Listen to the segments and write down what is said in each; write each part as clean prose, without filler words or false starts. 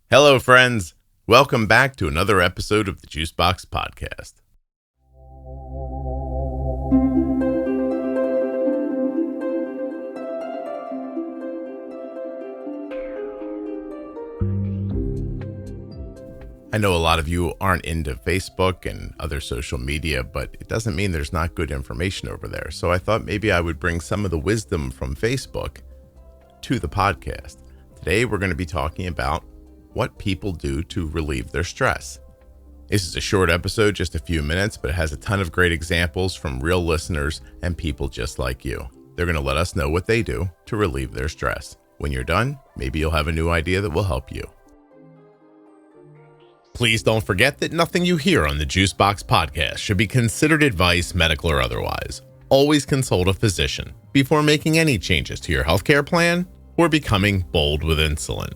Hello, friends. Welcome back to another episode of the Juicebox Podcast. I know a lot of you aren't into Facebook and other social media, but it doesn't mean there's not good information over there. So I thought maybe I would bring some of the wisdom from Facebook to the podcast. Today, we're going to be talking about what people do to relieve their stress. This is a short episode, just a few minutes, but it has a ton of great examples from real listeners and people just like you. They're going to let us know what they do to relieve their stress. When you're done, maybe you'll have a new idea that will help you. Please don't forget that nothing you hear on the Juicebox Podcast should be considered advice, medical or otherwise. Always consult a physician before making any changes to your healthcare plan or becoming bold with insulin.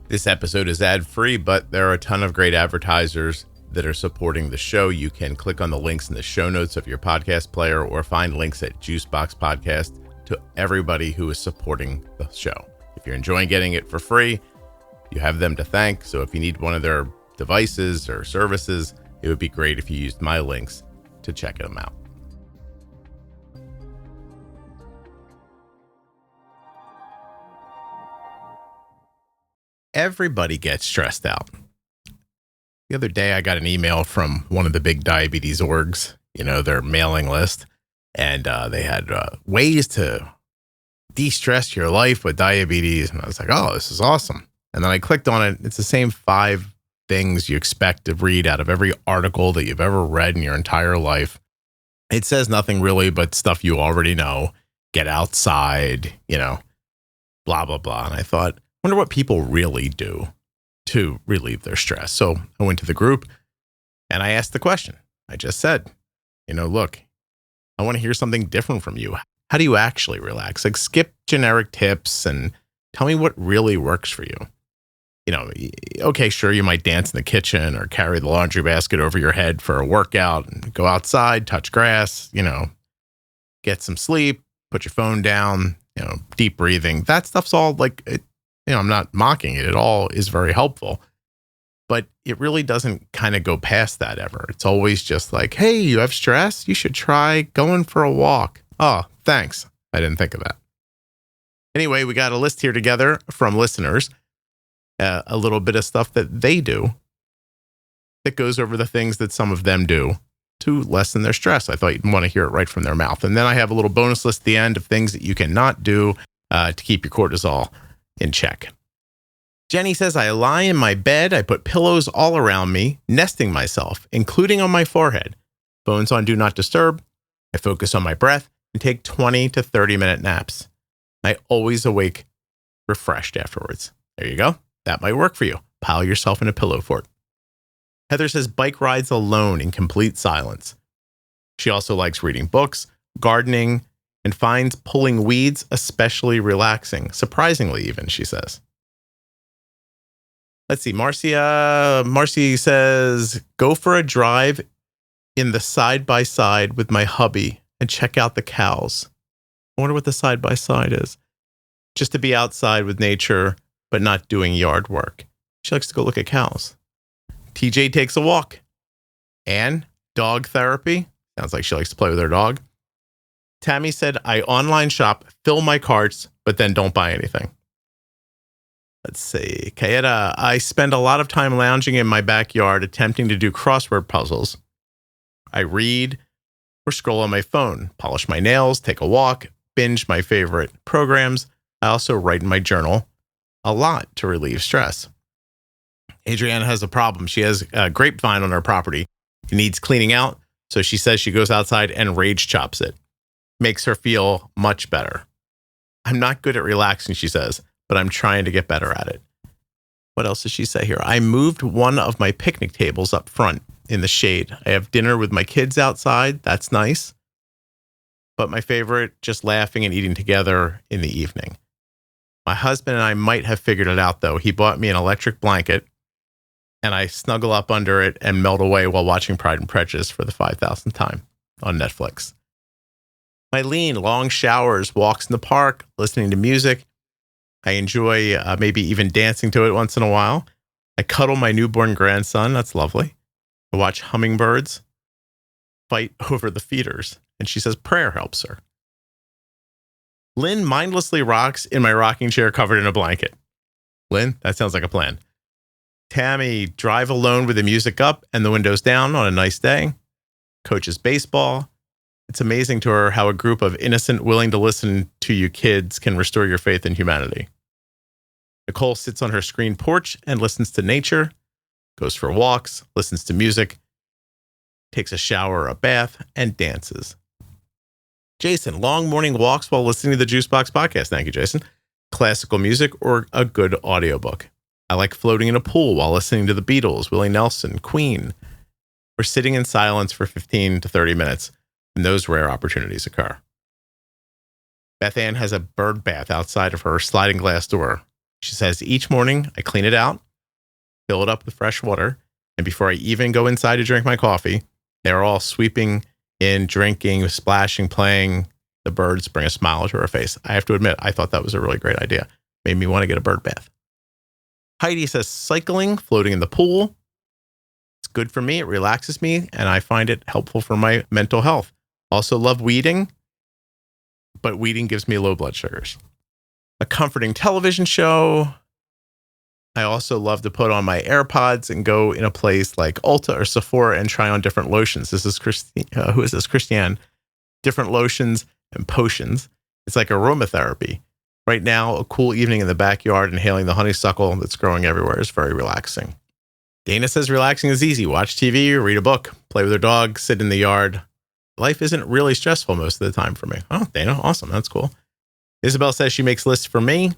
This episode is ad-free, but there are a ton of great advertisers that are supporting the show. You can click on the links in the show notes of your podcast player or find links at Juicebox Podcast to everybody who is supporting the show. If you're enjoying getting it for free, you have them to thank. So if you need one of their devices or services, it would be great if you used my links to check them out. Everybody gets stressed out. The other day, I got an email from one of the big diabetes orgs, their mailing list, and they had ways to de-stress your life with diabetes. And I was like, oh, this is awesome. And then I clicked on it. It's the same 5 things you expect to read out of every article that you've ever read in your entire life. It says nothing really but stuff you already know. Get outside, blah, blah, blah. And I thought, wonder what people really do to relieve their stress. So I went to the group and I asked the question. I just said, look, I want to hear something different from you. How do you actually relax? Like, skip generic tips and tell me what really works for you. Okay, sure, you might dance in the kitchen or carry the laundry basket over your head for a workout and go outside, touch grass, get some sleep, put your phone down, deep breathing. That stuff's all I'm not mocking it. It all is very helpful, but it really doesn't kind of go past that ever. It's always just like, hey, you have stress? You should try going for a walk. Oh, thanks. I didn't think of that. Anyway, we got a list here together from listeners, a little bit of stuff that they do that goes over the things that some of them do to lessen their stress. I thought you'd want to hear it right from their mouth. And then I have a little bonus list at the end of things that you cannot do to keep your cortisol in check. Jenny says, I lie in my bed. I put pillows all around me, nesting myself, including on my forehead. Phone's on Do Not Disturb. I focus on my breath and take 20 to 30-minute naps. I always awake refreshed afterwards. There you go. That might work for you. Pile yourself in a pillow fort. Heather says, bike rides alone in complete silence. She also likes reading books, gardening, and finds pulling weeds especially relaxing. Surprisingly, even, she says. Let's see. Marcy says, go for a drive in the side-by-side with my hubby and check out the cows. I wonder what the side-by-side is. Just to be outside with nature, but not doing yard work. She likes to go look at cows. TJ takes a walk. Anne, dog therapy. Sounds like she likes to play with her dog. Tammy said, I online shop, fill my carts, but then don't buy anything. Let's see. Kayeda, I spend a lot of time lounging in my backyard attempting to do crossword puzzles. I read or scroll on my phone, polish my nails, take a walk, binge my favorite programs. I also write in my journal a lot to relieve stress. Adriana has a problem. She has a grapevine on her property. It needs cleaning out, so she says she goes outside and rage chops it. Makes her feel much better. I'm not good at relaxing, she says, but I'm trying to get better at it. What else does she say here? I moved one of my picnic tables up front in the shade. I have dinner with my kids outside. That's nice. But my favorite, just laughing and eating together in the evening. My husband and I might have figured it out, though. He bought me an electric blanket, and I snuggle up under it and melt away while watching Pride and Prejudice for the 5,000th time on Netflix. Eileen, long showers, walks in the park, listening to music. I enjoy maybe even dancing to it once in a while. I cuddle my newborn grandson. That's lovely. I watch hummingbirds fight over the feeders. And she says prayer helps her. Lynn mindlessly rocks in my rocking chair covered in a blanket. Lynn, that sounds like a plan. Tammy, drive alone with the music up and the windows down on a nice day. Coaches baseball. It's amazing to her how a group of innocent, willing to listen to you kids can restore your faith in humanity. Nicole sits on her screen porch and listens to nature, goes for walks, listens to music, takes a shower or a bath, and dances. Jason, long morning walks while listening to the Juicebox Podcast. Thank you, Jason. Classical music or a good audiobook. I like floating in a pool while listening to the Beatles, Willie Nelson, Queen, or sitting in silence for 15 to 30 minutes when those rare opportunities occur. Beth Ann has a bird bath outside of her sliding glass door. She says, each morning I clean it out, fill it up with fresh water, and before I even go inside to drink my coffee, they're all sweeping in, drinking, splashing, playing. The birds bring a smile to her face. I have to admit, I thought that was a really great idea. Made me want to get a bird bath. Heidi says, cycling, floating in the pool. It's good for me. It relaxes me, and I find it helpful for my mental health. Also love weeding, but weeding gives me low blood sugars. A comforting television show. I also love to put on my AirPods and go in a place like Ulta or Sephora and try on different lotions. This is who is this? Christiane. Different lotions and potions. It's like aromatherapy. Right now, a cool evening in the backyard inhaling the honeysuckle that's growing everywhere is very relaxing. Dana says relaxing is easy. Watch TV, read a book, play with her dog, sit in the yard. Life isn't really stressful most of the time for me. Oh, Dana, awesome. That's cool. Isabel says she makes lists for me.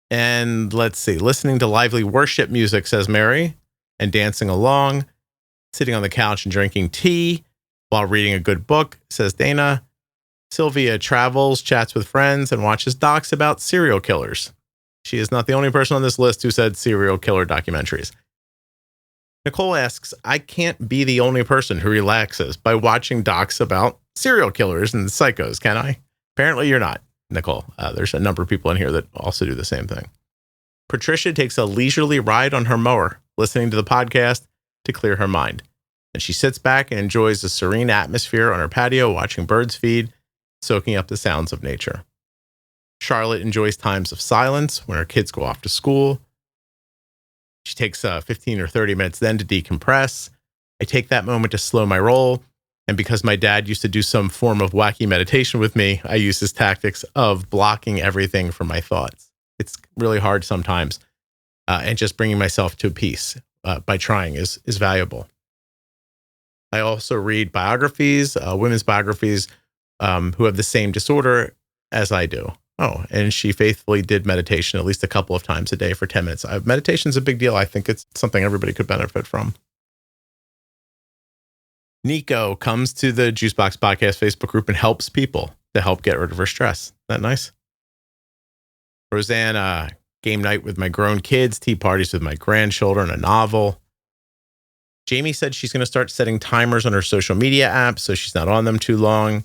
And let's see, listening to lively worship music, says Mary, and dancing along, sitting on the couch and drinking tea while reading a good book, says Dana. Sylvia travels, chats with friends, and watches docs about serial killers. She is not the only person on this list who said serial killer documentaries. Nicole asks, I can't be the only person who relaxes by watching docs about serial killers and psychos, can I? Apparently you're not, Nicole. There's a number of people in here that also do the same thing. Patricia takes a leisurely ride on her mower, listening to the podcast to clear her mind. And she sits back and enjoys the serene atmosphere on her patio, watching birds feed, soaking up the sounds of nature. Charlotte enjoys times of silence when her kids go off to school. She takes 15 or 30 minutes then to decompress. I take that moment to slow my roll. And because my dad used to do some form of wacky meditation with me, I use his tactics of blocking everything from my thoughts. It's really hard sometimes. And just bringing myself to peace by trying is valuable. I also read biographies, women's biographies who have the same disorder as I do. Oh, and she faithfully did meditation at least a couple of times a day for 10 minutes. Meditation is a big deal. I think it's something everybody could benefit from. Nico comes to the Juicebox Podcast Facebook group and helps people to help get rid of her stress. Isn't that nice? Rosanna, game night with my grown kids, tea parties with my grandchildren, a novel. Jamie said she's going to start setting timers on her social media apps so she's not on them too long.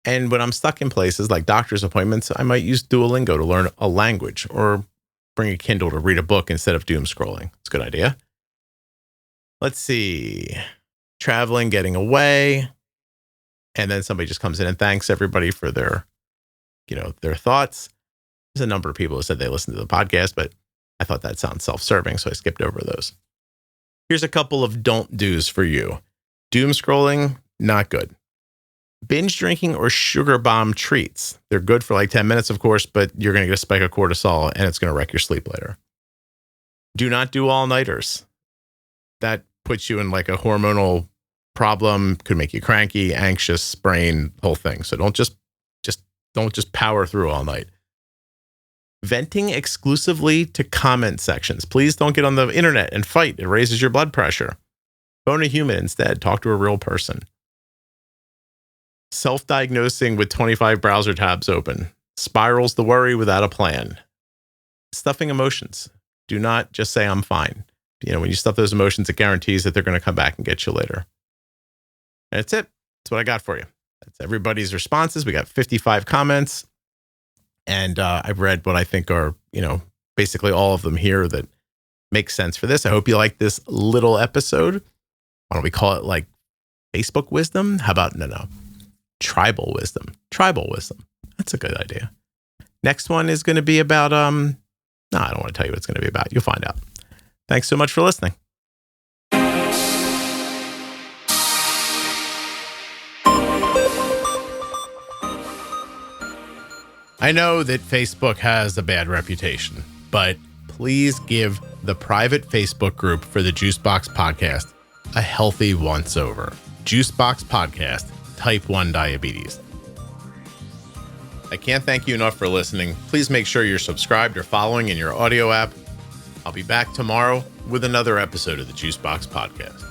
And when I'm stuck in places like doctor's appointments, I might use Duolingo to learn a language or bring a Kindle to read a book instead of doom scrolling. It's a good idea. Let's see. Traveling, getting away. And then somebody just comes in and thanks everybody for their thoughts. There's a number of people who said they listened to the podcast, but I thought that sounds self-serving, so I skipped over those. Here's a couple of don't do's for you. Doom scrolling, not good. Binge drinking or sugar bomb treats. They're good for like 10 minutes, of course, but you're going to get a spike of cortisol and it's going to wreck your sleep later. Do not do all-nighters. That puts you in like a hormonal problem, could make you cranky, anxious, brain, whole thing. So don't just power through all night. Venting exclusively to comment sections. Please don't get on the internet and fight. It raises your blood pressure. Phone a human instead. Talk to a real person. Self-diagnosing with 25 browser tabs open. Spirals the worry without a plan. Stuffing emotions. Do not just say, I'm fine. When you stuff those emotions, it guarantees that they're going to come back and get you later. And that's it. That's what I got for you. That's everybody's responses. We got 55 comments. And I've read what I think are, basically all of them here that make sense for this. I hope you like this little episode. Why don't we call it like Facebook wisdom? How about, no, tribal wisdom. Tribal wisdom. That's a good idea. Next one is going to be about, I don't want to tell you what it's going to be about. You'll find out. Thanks so much for listening. I know that Facebook has a bad reputation, but please give the private Facebook group for the Juicebox Podcast a healthy once-over. Juicebox Podcast, Type 1 Diabetes. I can't thank you enough for listening. Please make sure you're subscribed or following in your audio app. I'll be back tomorrow with another episode of the Juicebox Podcast.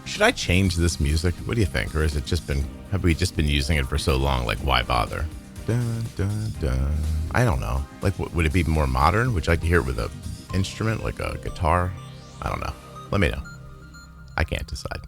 Should I change this music? What do you think? Or have we just been using it for so long? Like, why bother? Dun, dun, dun. I don't know. Like, would it be more modern? Would you like to hear it with an instrument, like a guitar? I don't know. Let me know. I can't decide.